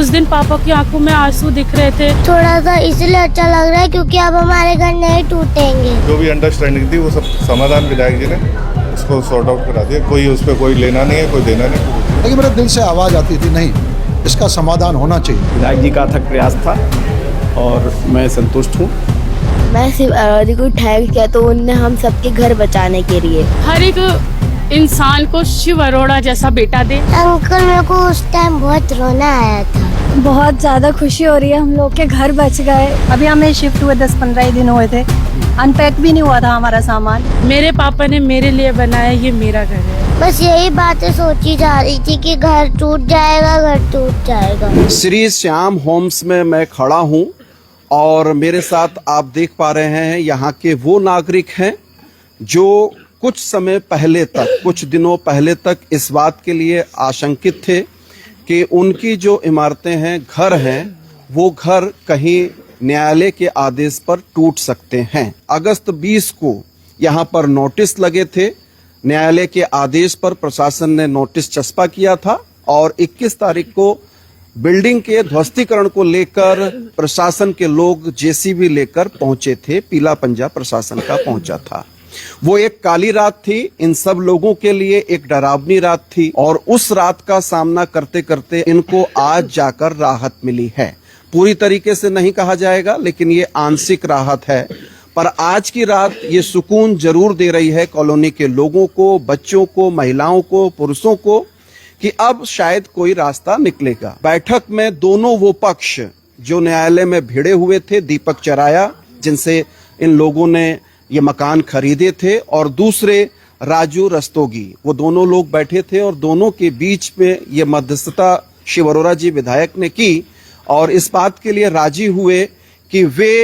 उस दिन पापा की आंखों में आंसू दिख रहे थे। थोड़ा सा इसलिए अच्छा लग रहा है क्योंकि अब हमारे घर नहीं टूटेंगे। जो भी अंडरस्टैंडिंग थी वो सब समाधान विधायक जी ने उसको सॉर्ट आउट करा दिया। कोई उस पर कोई लेना नहीं है, कोई देना नहीं। लेकिन मेरे दिल से आवाज़ आती थी नहीं, इसका समाधान होना चाहिए। विधायक जी का अथक प्रयास था और मैं संतुष्ट हूँ। मैं सिर्फ अरोड़ी को थैंक किया तो उनने हम सबके घर बचाने के लिए। हर एक इंसान को शिव अरोड़ा जैसा बेटा दे। अंकल मेरे को उस टाइम बहुत रोना आया था। बहुत ज़्यादा खुशी हो रही है, हम लोग के घर बच गए। अभी हमें शिफ्ट हुए 10-15 दिन हुए थे, अनपैक भी नहीं हुआ था हमारा सामान। मेरे पापा ने मेरे लिए बनाया, ये मेरा घर है। बस यही बातें सोची जा रही थी कि घर टूट जाएगा, घर टूट जाएगा। श्री श्याम होम्स में मैं खड़ा हूँ और मेरे साथ आप देख पा रहे हैं यहाँ के वो नागरिक हैं जो कुछ समय पहले तक, कुछ दिनों पहले तक इस बात के लिए आशंकित थे कि उनकी जो इमारतें हैं, घर हैं, वो घर कहीं न्यायालय के आदेश पर टूट सकते हैं। अगस्त 20 को यहाँ पर नोटिस लगे थे। न्यायालय के आदेश पर प्रशासन ने नोटिस चस्पा किया था और 21 तारीख को बिल्डिंग के ध्वस्तीकरण को लेकर प्रशासन के लोग जेसीबी लेकर पहुंचे थे। पीला पंजा प्रशासन का पहुंचा था। वो एक काली रात थी, इन सब लोगों के लिए एक डरावनी रात थी और उस रात का सामना करते करते इनको आज जाकर राहत मिली है। पूरी तरीके से नहीं कहा जाएगा, लेकिन ये आंशिक राहत है। पर आज की रात ये सुकून जरूर दे रही है कॉलोनी के लोगों को, बच्चों को, महिलाओं को, पुरुषों को, कि अब शायद कोई रास्ता निकलेगा। बैठक में दोनों वो पक्ष जो न्यायालय में भिड़े हुए थे, दीपक चराया जिनसे इन लोगों ने ये मकान खरीदे थे, और दूसरे राजू रस्तोगी, वो दोनों लोग बैठे थे और दोनों के बीच में ये मध्यस्थता शिव अरोड़ा जी विधायक ने की और इस बात के लिए राजी हुए कि वे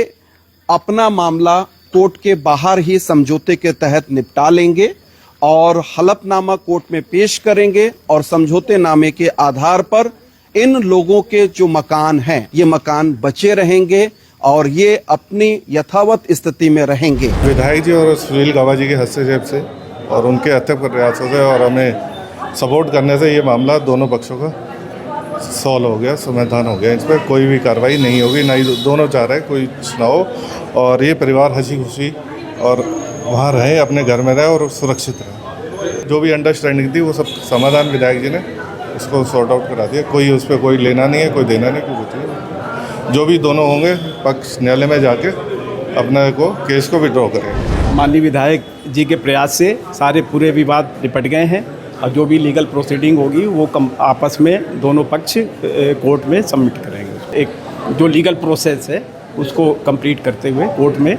अपना मामला कोर्ट के बाहर ही समझौते के तहत निपटा लेंगे और हलफनामा कोर्ट में पेश करेंगे और समझौते नामे के आधार पर इन लोगों के जो मकान हैं, ये मकान बचे रहेंगे और ये अपनी यथावत स्थिति में रहेंगे। विधायक जी और सुनील गावा जी के हस्तक्षेप से और उनके अथक प्रयासों से और हमें सपोर्ट करने से ये मामला दोनों पक्षों का सॉल्व हो गया, समाधान हो गया। इस पर कोई भी कार्रवाई नहीं होगी, ना ही दोनों चाह रहे कोई ना हो और ये परिवार हंसी खुशी और वहाँ रहे, अपने घर में रहे और सुरक्षित रहे। जो भी अंडरस्टैंडिंग थी वो सब समाधान विधायक जी ने उसको सॉर्ट आउट करा दिया। कोई उस पर कोई लेना नहीं है, कोई देना नहीं, कोई कुछ नहीं। जो भी दोनों होंगे पक्ष न्यायालय में जाके अपने को केस को विड्रॉ करेंगे। माननीय विधायक जी के प्रयास से सारे पूरे विवाद निपट गए हैं और जो भी लीगल प्रोसीडिंग होगी वो आपस में दोनों पक्ष कोर्ट में सबमिट करेंगे। एक जो लीगल प्रोसेस है उसको कंप्लीट करते हुए कोर्ट में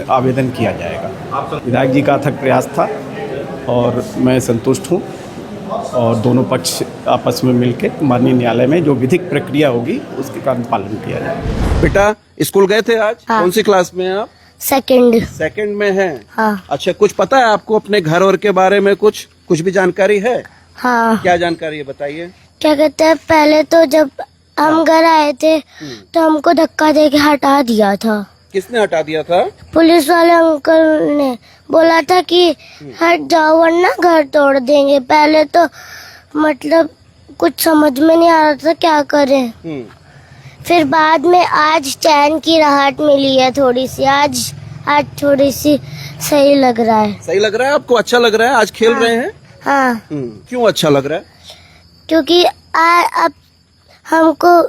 आवेदन किया जाएगा। विधायक जी का अथक प्रयास था और मैं संतुष्ट हूँ और दोनों पक्ष आपस में मिलकर माननीय न्यायालय में जो विधिक प्रक्रिया होगी उसके कारण पालन किया जाएगा। बेटा स्कूल गए थे आज? हाँ। कौन सी क्लास में हैं आप? सेकंड में हैं। हाँ। अच्छा, कुछ पता है आपको अपने घर और के बारे में? कुछ भी जानकारी है? हाँ। क्या जानकारी है बताइए। क्या कहते हैं, पहले तो जब हम घर आए थे तो हमको धक्का दे के हटा दिया था। किसने हटा दिया था? पुलिस वाले अंकल ने बोला था कि हट जाओ वरना घर तोड़ देंगे। पहले तो मतलब कुछ समझ में नहीं आ रहा था क्या करें। फिर बाद में आज चैन की राहत मिली है थोड़ी सी। आज थोड़ी सी सही लग रहा है। सही लग रहा है आपको? अच्छा लग रहा है? आज खेल रहे हैं? हाँ। क्यों अच्छा लग रहा है? क्योंकि अब हमको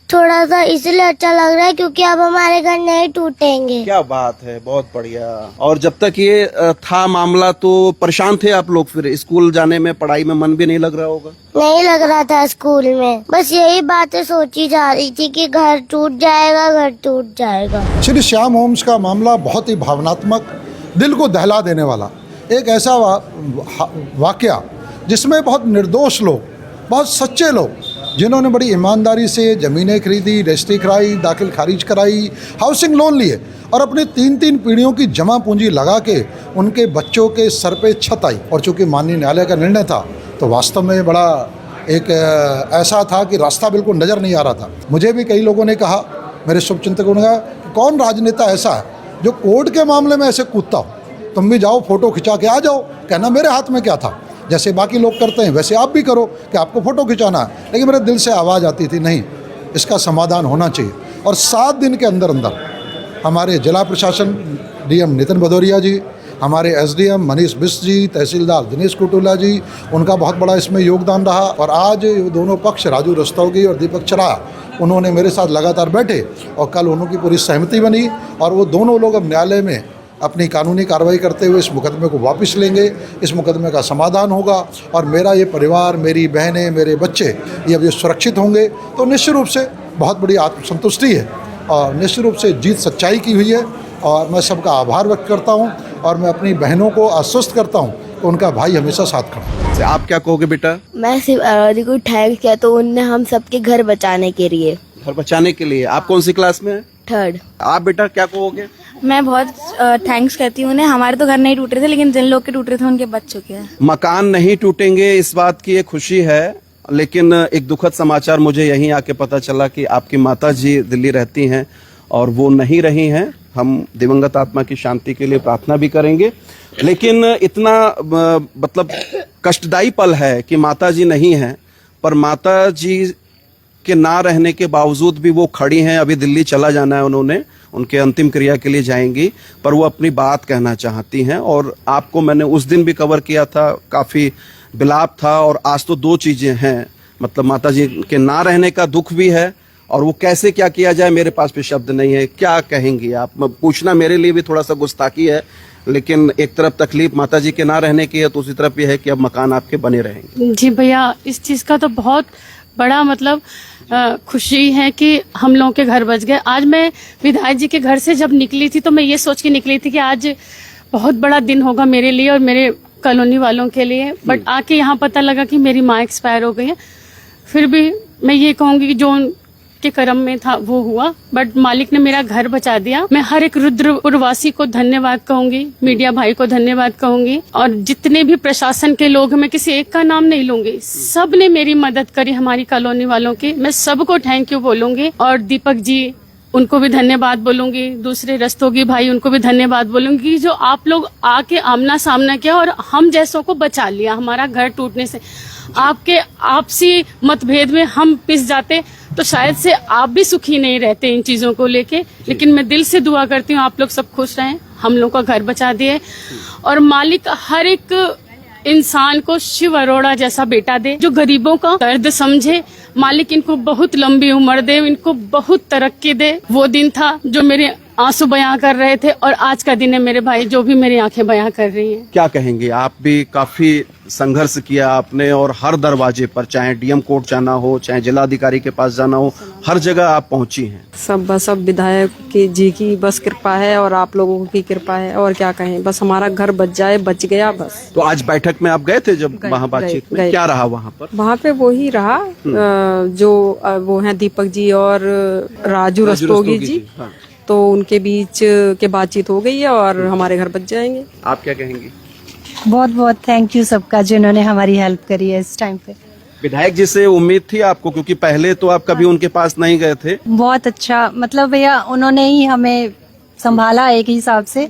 थोड़ा सा इसलिए अच्छा लग रहा है क्योंकि अब हमारे घर नहीं टूटेंगे। क्या बात है, बहुत बढ़िया। और जब तक ये था मामला तो परेशान थे आप लोग? फिर स्कूल जाने में, पढ़ाई में मन भी नहीं लग रहा होगा? नहीं लग रहा था स्कूल में। बस यही बातें सोची जा रही थी कि घर टूट जाएगा, घर टूट जाएगा। श्री श्याम होम्स का मामला बहुत ही भावनात्मक, दिल को दहला देने वाला एक ऐसा वाकया जिसमें बहुत निर्दोष लोग, बहुत सच्चे लोग जिन्होंने बड़ी ईमानदारी से ज़मीनें खरीदी, रजिस्ट्री कराई, दाखिल खारिज कराई, हाउसिंग लोन लिए और अपने 3 पीढ़ियों की जमा पूंजी लगा के उनके बच्चों के सर पे छत आई। और चूँकि माननीय न्यायालय का निर्णय था तो वास्तव में बड़ा एक ऐसा था कि रास्ता बिल्कुल नज़र नहीं आ रहा था। मुझे भी कई लोगों ने कहा, मेरे शुभचिंतकों ने कहा कि कौन राजनेता ऐसा है जो कोर्ट के मामले में ऐसे कूदता हो, तुम भी जाओ फोटो खिंचा के आ जाओ। कहना मेरे हाथ में क्या था, जैसे बाकी लोग करते हैं वैसे आप भी करो कि आपको फ़ोटो खिंचाना है। लेकिन मेरे दिल से आवाज़ आती थी नहीं, इसका समाधान होना चाहिए। और 7 दिन के अंदर अंदर हमारे जिला प्रशासन डीएम नितिन भदौरिया जी, हमारे एसडीएम मनीष बिष्ट जी, तहसीलदार दिनेश कुटुला जी, उनका बहुत बड़ा इसमें योगदान रहा। और आज दोनों पक्ष राजू रस्तोगी और दीपक चरा, उन्होंने मेरे साथ लगातार बैठे और कल उन्होंने पूरी सहमति बनी और वो दोनों लोग अब न्यायालय में अपनी कानूनी कार्रवाई करते हुए इस मुकदमे को वापस लेंगे, इस मुकदमे का समाधान होगा और मेरा ये परिवार, मेरी बहनें, मेरे बच्चे ये अब ये सुरक्षित होंगे। तो निश्चित रूप से बहुत बड़ी आत्मसंतुष्टि है और निश्चित रूप से जीत सच्चाई की हुई है और मैं सबका आभार व्यक्त करता हूँ और मैं अपनी बहनों को आश्वस्त करता हूँ कि उनका भाई हमेशा साथ खड़ा है। आप क्या कहोगे बेटा? मैं सिर्फ अरावली को थैंक्स किया तो उनने हम सबके घर बचाने के लिए। घर बचाने के लिए। आप कौन सी क्लास में हैं? 3rd। आप बेटा क्या कहोगे? मैं बहुत थैंक्स कहती हूँ उन्हें। हमारे तो घर नहीं टूट रहे थे, लेकिन जिन लोग के टूट रहे थे उनके बच चुके हैं। मकान नहीं टूटेंगे इस बात की एक खुशी है, लेकिन एक दुखद समाचार मुझे यहीं आके पता चला कि आपकी माता जी दिल्ली रहती हैं और वो नहीं रही हैं। हम दिवंगत आत्मा की शांति के लिए प्रार्थना भी करेंगे, लेकिन इतना मतलब कष्टदायी पल है कि माता जी नहीं हैं, पर माता जी के ना रहने के बावजूद भी वो खड़ी हैं। अभी दिल्ली चला जाना है उन्होंने, उनके अंतिम क्रिया के लिए जाएंगी, पर वो अपनी बात कहना चाहती हैं। और आपको मैंने उस दिन भी कवर किया था, काफी विलाप था। और आज तो 2 चीजें हैं, मतलब माता जी के ना रहने का दुख भी है और वो कैसे क्या किया जाए मेरे पास भी शब्द नहीं है। क्या कहेंगी आप? पूछना मेरे लिए भी थोड़ा सा गुस्ताखी है, लेकिन एक तरफ तकलीफ माता जी के ना रहने की है, दूसरी तरफ ये है कि अब मकान आपके बने रहेंगे। जी भैया, इस चीज का तो बहुत बड़ा मतलब खुशी है कि हम लोगों के घर बच गए। आज मैं विधायक जी के घर से जब निकली थी तो मैं ये सोच के निकली थी कि आज बहुत बड़ा दिन होगा मेरे लिए और मेरे कॉलोनी वालों के लिए, बट आके यहाँ पता लगा कि मेरी माँ एक्सपायर हो गई है। फिर भी मैं ये कहूँगी कि जो के कर्म में था वो हुआ, बट मालिक ने मेरा घर बचा दिया। मैं हर एक रुद्रपुरवासी को धन्यवाद कहूंगी, मीडिया भाई को धन्यवाद कहूंगी और जितने भी प्रशासन के लोग, मैं किसी एक का नाम नहीं लूंगी, सब ने मेरी मदद करी, हमारी कॉलोनी वालों की। मैं सबको थैंक यू बोलूंगी और दीपक जी उनको भी धन्यवाद बोलूंगी, दूसरे रस्तोगी भाई उनको भी धन्यवाद बोलूंगी जो आप लोग आके आमना सामना किया और हम जैसों को बचा लिया हमारा घर टूटने से। आपके आपसी मतभेद में हम पिस जाते तो शायद से आप भी सुखी नहीं रहते इन चीजों को लेके, लेकिन मैं दिल से दुआ करती हूँ आप लोग सब खुश रहें, हम लोग का घर बचा दिए और मालिक हर एक इंसान को शिव अरोड़ा जैसा बेटा दे जो गरीबों का दर्द समझे। मालिक इनको बहुत लंबी उम्र दे, इनको बहुत तरक्की दे। वो दिन था जो मेरे आंसू बयां कर रहे थे और आज का दिन है मेरे भाई जो भी मेरी आंखें बयां कर रही हैं। क्या कहेंगे? आप भी काफी संघर्ष किया आपने और हर दरवाजे पर, चाहे डीएम कोर्ट जाना हो, चाहे जिलाधिकारी के पास जाना हो, हर जगह आप पहुंची हैं। सब विधायक की जी की बस कृपा है और आप लोगों की कृपा है, और क्या कहें, बस हमारा घर बच जाए, बच गया बस। तो आज बैठक में आप गए थे जब वहाँ बातचीत में क्या रहा वहाँ पर? वहाँ पे वो ही रहा जो वो हैं दीपक जी और राजू रस्तोगी जी, हाँ। तो उनके बीच के बातचीत हो गई है और हमारे घर बच जाएंगे। आप क्या कहेंगी? बहुत बहुत थैंक यू सबका जिन्होंने हमारी हेल्प करी है इस टाइम पे। विधायक जी से उम्मीद थी आपको, क्योंकि पहले तो आप कभी उनके पास नहीं गए थे। बहुत अच्छा, मतलब भैया उन्होंने ही हमें संभाला एक हिसाब से।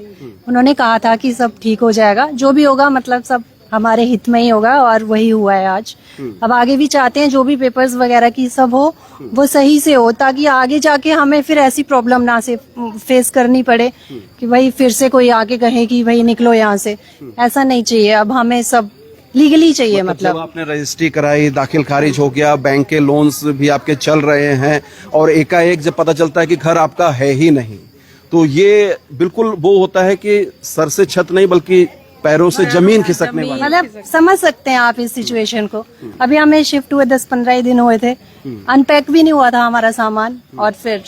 उन्होंने कहा था कि सब ठीक हो जाएगा, जो भी होगा मतलब सब हमारे हित में ही होगा और वही हुआ है आज। अब आगे भी चाहते हैं जो भी पेपर्स वगैरह की सब हो वो सही से हो, ताकि आगे जाके हमें फिर ऐसी प्रॉब्लम ना से फेस करनी पड़े कि भाई फिर से कोई आके कहे कि भाई निकलो यहाँ से। ऐसा नहीं चाहिए, अब हमें सब लीगली चाहिए। मतलब जब आपने रजिस्ट्री कराई, दाखिल खारिज हो गया, बैंक के लोन्स भी आपके चल रहे हैं और एकाएक जब पता चलता है कि घर आपका है ही नहीं, तो ये बिल्कुल वो होता है कि सर से छत नहीं बल्कि पैरों से जमीन खिसकने वाला। मतलब समझ सकते हैं आप इस सिचुएशन को। अभी हमें शिफ्ट हुए 10-15 दिन हुए थे, अनपैक भी नहीं हुआ था हमारा सामान और फिर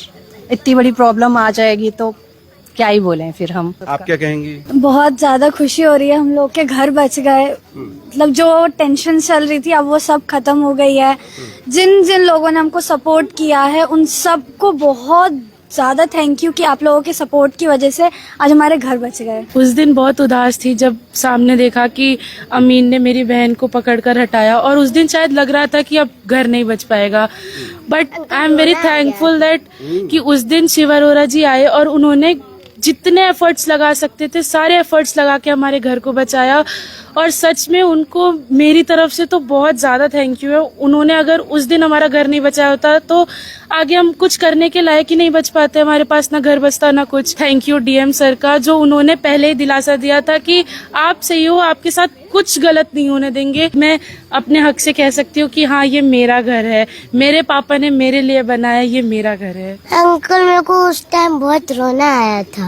इतनी बड़ी प्रॉब्लम आ जाएगी तो क्या ही बोलें फिर हम। आप क्या कहेंगी? बहुत ज्यादा खुशी हो रही है, हम लोग के घर बच गए। मतलब जो टेंशन चल रही थी अब वो सब खत्म हो गई है। जिन जिन लोगों ने हमको सपोर्ट किया है उन सबको बहुत ज्यादा थैंक यू कि आप लोगों के सपोर्ट की वजह से आज हमारे घर बच गए। उस दिन बहुत उदास थी जब सामने देखा कि अमीन ने मेरी बहन को पकड़कर हटाया और उस दिन शायद लग रहा था कि अब घर नहीं बच पाएगा, but I am very thankful that कि उस दिन शिव अरोड़ा जी आए और उन्होंने जितने एफर्ट्स लगा सकते थे सारे एफर्ट्स लगा के हमारे घर को बचाया और सच में उनको मेरी तरफ से तो बहुत ज्यादा थैंक यू है। उन्होंने अगर उस दिन हमारा घर नहीं बचाया होता तो आगे हम कुछ करने के लायक ही नहीं बच पाते, हमारे पास ना घर बचता ना कुछ। थैंक यू डीएम सर का, जो उन्होंने पहले ही दिलासा दिया था कि आप सही हो, आपके साथ कुछ गलत नहीं होने देंगे। मैं अपने हक से कह सकती हूँ कि हाँ, ये मेरा घर है, मेरे पापा ने मेरे लिए बनाया, ये मेरा घर है। अंकल मेरे को उस टाइम बहुत रोना आया था।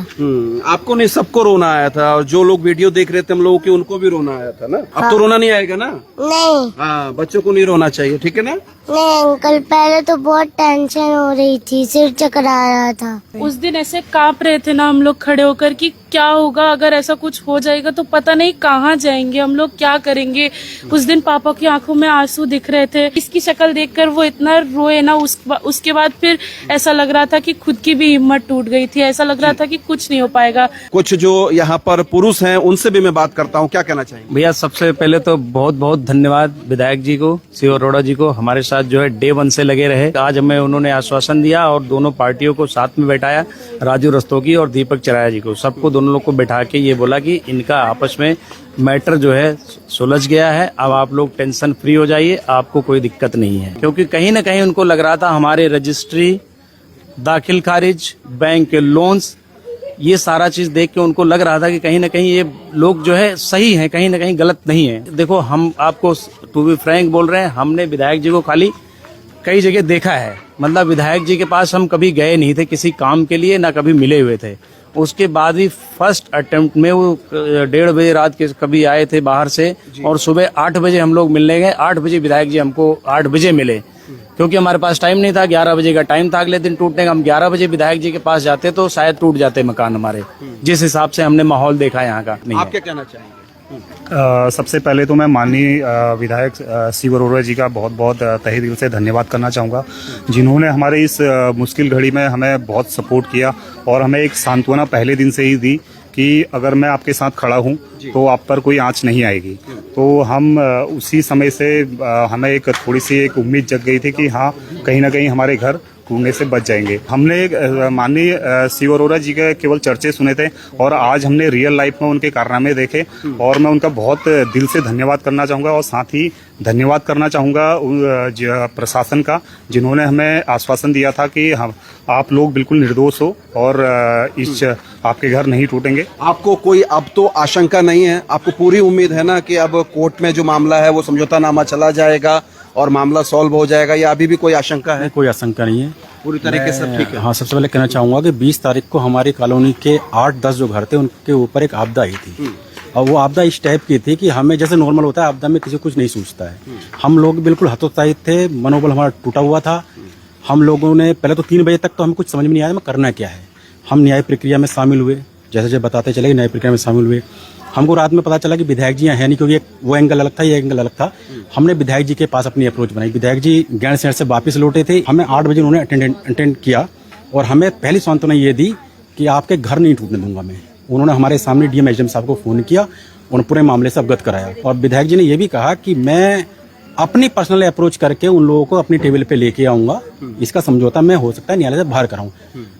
आपको नहीं, सबको रोना आया था, और जो लोग वीडियो देख रहे थे हम लोगों के, उनको भी रोना आया था ना। अब तो रोना नहीं आएगा ना? नहीं हाँ, बच्चों को नहीं रोना चाहिए, ठीक है ना? नहीं अंकल, पहले तो बहुत टेंशन हो रही थी, सिर चकरा रहा था। उस दिन ऐसे कांप रहे थे ना हम लोग खड़े होकर कि क्या होगा अगर ऐसा कुछ हो जाएगा तो पता नहीं कहाँ जाएंगे हम लोग, क्या करेंगे। उस दिन पापा की आंखों में आंसू दिख रहे थे, इसकी शक्ल देखकर वो इतना रोए ना। उसके बाद फिर ऐसा लग रहा था कि खुद की भी हिम्मत टूट गई थी, ऐसा लग रहा था कि कुछ नहीं हो पाएगा। कुछ जो यहाँ पर पुरुष हैं उनसे भी मैं बात करता हूँ, क्या कहना चाहेंगे? भैया सबसे पहले तो बहुत बहुत धन्यवाद विधायक जी को, शिव अरोड़ा जी को, हमारे साथ जो है डे 1 से लगे रहे। आज हमें उन्होंने आश्वासन दिया और दोनों पार्टियों को साथ में बैठाया, राजू रस्तोगी और दीपक चराया जी को, सबको दोनों लोग को बैठा के ये बोला कि इनका आपस में मैटर जो है सुलझ गया है, अब आप लोग टेंशन फ्री हो जाइए, आपको कोई दिक्कत नहीं है। क्योंकि कहीं ना कहीं उनको लग रहा था हमारे रजिस्ट्री, दाखिल खारिज, बैंक के लोन्स, ये सारा चीज देख के उनको लग रहा था कि कहीं ना कहीं ये लोग जो है सही हैं, कहीं ना कहीं गलत नहीं है। देखो, हम आपको टू बी फ्रैंक बोल रहे हैं, हमने विधायक जी को खाली कई जगह देखा है, मतलब विधायक जी के पास हम कभी गए नहीं थे किसी काम के लिए, ना कभी मिले हुए थे। उसके बाद भी फर्स्ट अटेम्प्ट में वो 1:30 बजे रात के कभी आए थे बाहर से, और सुबह 8 बजे हम लोग मिलने गए। 8 बजे विधायक जी हमको 8 बजे मिले, क्योंकि हमारे पास टाइम नहीं था। 11 बजे का टाइम था अगले दिन टूटने का। हम 11 बजे विधायक जी के पास जाते तो शायद टूट जाते मकान हमारे, जिस हिसाब से हमने माहौल देखा यहाँ का। नहीं आप क्या कहना चाहेंगे? सबसे पहले तो मैं माननीय विधायक शिव अरोड़ा जी का बहुत बहुत तहे दिल से धन्यवाद करना चाहूँगा, जिन्होंने हमारे इस मुश्किल घड़ी में हमें बहुत सपोर्ट किया और हमें एक सांत्वना पहले दिन से ही दी कि अगर मैं आपके साथ खड़ा हूँ तो आप पर कोई आंच नहीं आएगी। तो हम उसी समय से हमें एक थोड़ी सी एक उम्मीद जग गई थी कि हाँ, कहीं ना कहीं हमारे घर टूटने से बच जाएंगे। हमने माननीय शिव अरोड़ा जी के केवल चर्चे सुने थे और आज हमने रियल लाइफ में उनके कारनामे देखे, और मैं उनका बहुत दिल से धन्यवाद करना चाहूँगा। और साथ ही धन्यवाद करना चाहूँगा प्रशासन का, जिन्होंने हमें आश्वासन दिया था कि हम आप लोग बिल्कुल निर्दोष हो और इस आपके घर नहीं टूटेंगे। आपको कोई अब तो आशंका नहीं है? आपको पूरी उम्मीद है ना कि अब कोर्ट में जो मामला है वो समझौतानामा चला जाएगा और मामला सॉल्व हो जाएगा, या अभी भी कोई आशंका है? कोई आशंका नहीं है, पूरी तरीके से ठीक है। हाँ, सबसे पहले कहना चाहूंगा कि 20 तारीख को हमारी कॉलोनी के 8-10 जो घर थे उनके ऊपर एक आपदा आई थी, और वो आपदा इस टाइप की थी कि हमें जैसे नॉर्मल होता है आपदा में किसी कुछ नहीं सोचता है। हम लोग बिल्कुल हतोत्साहित थे, मनोबल हमारा टूटा हुआ था। हम लोगों ने पहले तो 3 बजे तक तो हमें कुछ समझ में नहीं आया हमें करना क्या है। हम न्याय प्रक्रिया में शामिल हुए, जैसे जैसे बताते चले न्याय प्रक्रिया में शामिल हुए। हमको रात में पता चला कि विधायक जी यहाँ है नहीं, क्योंकि वो एंगल अलग था, ये एंगल अलग था। हमने विधायक जी के पास अपनी अप्रोच बनाई। विधायक जी गैर शहर से वापस लौटे थे, हमें 8 बजे उन्होंने अटेंड किया और हमें पहली सांत्वना ये दी कि आपके घर नहीं टूटने दूंगा मैं। उन्होंने हमारे सामने डीएम एचएम साहब को फोन किया, उन्होंने पूरे मामले से अवगत कराया, और विधायक जी ने यह भी कहा कि मैं अपनी पर्सनल अप्रोच करके उन लोगों को अपनी टेबल पे लेके आऊंगा, इसका समझौता मैं हो सकता है न्यायालय से बाहर कराऊं।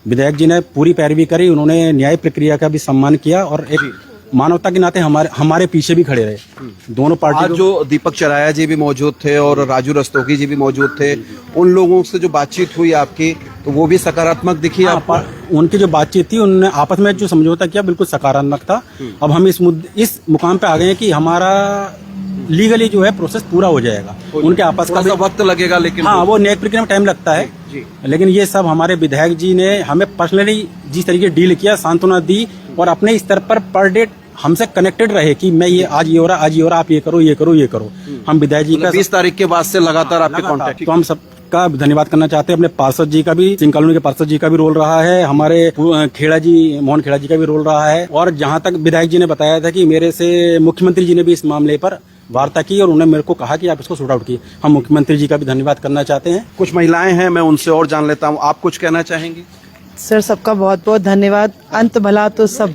विधायक जी ने पूरी पैरवी करी, उन्होंने न्याय प्रक्रिया का भी सम्मान किया और एक मानवता के नाते हमारे पीछे भी खड़े रहे। दोनों पार्टी आज जो दीपक चराया जी भी मौजूद थे और राजू रस्तोगी जी भी मौजूद थे, उन लोगों से जो बातचीत हुई आपकी, तो वो भी सकारात्मक दिखी आपको? उनकी जो बातचीत थी, उन्होंने आपस में जो समझौता किया बिल्कुल सकारात्मक था। अब हम इस मुकाम पे आ गए हैं कि हमारा लीगली जो है प्रोसेस पूरा हो जाएगा। उनके आपस का वक्त लगेगा, लेकिन हाँ, वो न्याय प्रक्रिया में टाइम लगता है, लेकिन ये सब हमारे विधायक जी ने हमें पर्सनली जिस तरीके डील किया, सांत्वना दी और अपने स्तर पर डे हमसे कनेक्टेड रहे कि मैं ये आज ये हो रहा, आज ये हो रहा, आप ये करो, ये करो, ये करो। हम विधायक जी का 20 तारीख के बाद से लगातार आपके कांटेक्ट। तो हम सबका धन्यवाद करना चाहते हैं। अपने पार्षद जी का भी, सिंह कॉलोनी के पार्षद जी का भी रोल रहा है, हमारे खेड़ा जी, मोहन खेड़ा जी का भी रोल रहा है, और जहाँ तक विधायक जी ने बताया था कि मेरे से मुख्यमंत्री जी ने भी इस मामले पर वार्ता की और उन्होंने मेरे को कहा कि आप इसको सॉर्ट आउट कीजिए। हम मुख्यमंत्री जी का भी धन्यवाद करना चाहते हैं। कुछ महिलाएं हैं, मैं उनसे और जान लेता हूँ, आप कुछ कहना चाहेंगी? सर, सबका बहुत बहुत धन्यवाद। अंत भला तो सब,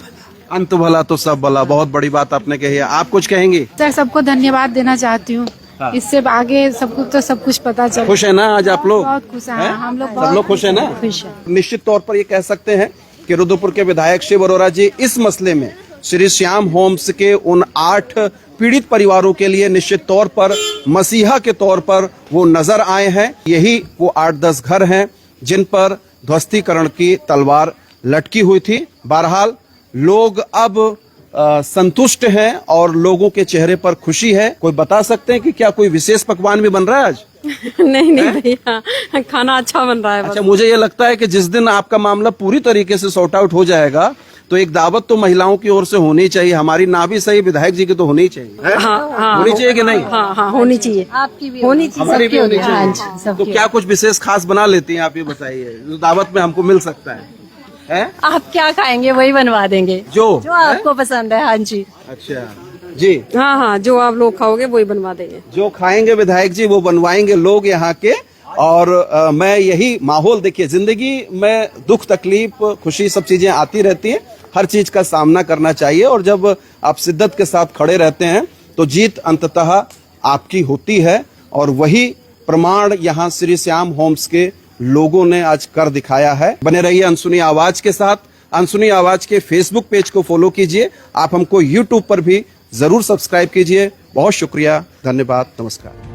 अंत भला तो सब भला, बहुत बड़ी बात आपने कही है। आप कुछ कहेंगी? सर, सबको धन्यवाद देना चाहती हूँ। इससे आगे सबको तो सब कुछ पता चल। खुश है ना आज आप लोग? बहुत खुश हैं हम लोग, सब लोग खुश है ना? खुश है। निश्चित तौर पर ये कह सकते हैं कि रुद्रपुर के विधायक शिव अरोड़ा जी इस मसले में श्री श्याम होम्स के उन 8 पीड़ित परिवारों के लिए निश्चित तौर पर मसीहा के तौर पर वो नजर आए हैं। यही वो 8-10 घर हैं जिन पर ध्वस्तीकरण की तलवार लटकी हुई थी। बहरहाल लोग अब संतुष्ट हैं और लोगों के चेहरे पर खुशी है। कोई बता सकते हैं कि क्या कोई विशेष पकवान भी बन रहा है आज? नहीं भैया, खाना अच्छा बन रहा है। अच्छा, मुझे ये लगता है कि जिस दिन आपका मामला पूरी तरीके से सॉर्ट आउट हो जाएगा तो एक दावत तो महिलाओं की ओर से होनी चाहिए। हमारी ना भी सही, विधायक जी की तो होनी चाहिए। हाँ, होनी चाहिए कि नहीं? हाँ, होनी चाहिए। आपकी भी होनी चाहिए, हमारी भी होनी चाहिए। सबकी तो क्या कुछ विशेष खास बना लेती हैं आप, ये बताइए जो दावत में हमको मिल सकता है? आप क्या खाएंगे वही बनवा देंगे जो आपको पसंद है। हाँ जी। अच्छा जी। हाँ, जो आप लोग खाओगे वही बनवा देंगे। जो खाएंगे विधायक जी वो बनवाएंगे लोग यहाँ के। और मैं यही माहौल, देखिए जिंदगी में दुख तकलीफ खुशी सब चीजें आती रहती हैं, हर चीज का सामना करना चाहिए और जब आप शिद्दत के साथ खड़े रहते हैं तो जीत अंततः आपकी होती है। और वही प्रमाण यहाँ श्री श्याम होम्स के लोगों ने आज कर दिखाया है। बने रहिए अनसुनी आवाज के साथ। अनसुनी आवाज के फेसबुक पेज को फॉलो कीजिए। आप हमको यूट्यूब पर भी जरूर सब्सक्राइब कीजिए। बहुत शुक्रिया, धन्यवाद, नमस्कार।